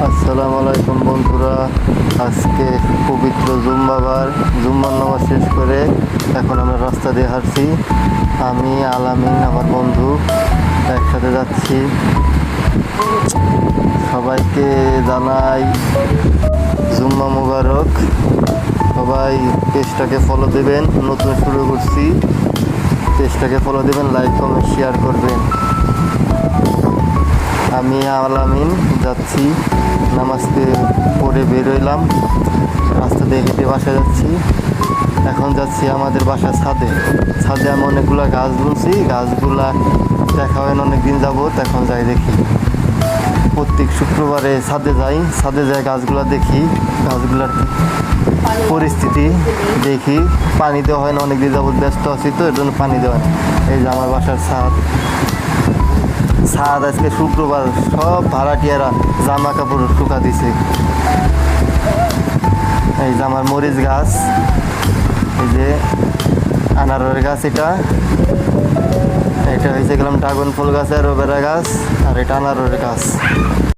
আসসালামু আলাইকুম বন্ধুরা। আজকে পবিত্র জুম্মাবার জুম্মার নামাজ শেষ করে এখন আমরা রাস্তা দিয়ে হাঁটছি। আমি আলামিন, আমার বন্ধু, একসাথে যাচ্ছি। সবাইকে জানাই জুম্মা মুবারক। সবাই পেজটাকে ফলো দেবেন, নতুন শুরু করছি। পেজটাকে ফলো দেবেন, লাইক কমেন্ট শেয়ার করবেন। আমি আলামিন যাচ্ছি, নামাজকে পড়ে বেরোইলাম, রাস্তা দিয়ে হেঁটে বাসায় যাচ্ছি। এখন যাচ্ছি আমাদের বাসার ছাদে। ছাদে আমি অনেকগুলো গাছ বুনছি, গাছগুলা দেখা হয় না অনেকদিন যাবত, এখন যাই দেখি। প্রত্যেক শুক্রবারে ছাদে যাই গাছগুলা দেখি, গাছগুলার পরিস্থিতি দেখি। পানি দেওয়া হয় না অনেকদিন যাবত, ব্যস্ত আছি তো এর জন্য পানি দেওয়া হয় না। এই যে আমার বাসার ছাদ আজকে শুক্রবার, সব ভাড়াটিয়ারা জামা কাপড় শুকা দিছে। এই যে আমার মরিচ গাছ, এই যে আনারের গাছ, এটা হয়েছে গেলাম ড্রাগন ফল গাছ, অ্যালোভেরা গাছ, আর এটা আনারের গাছ।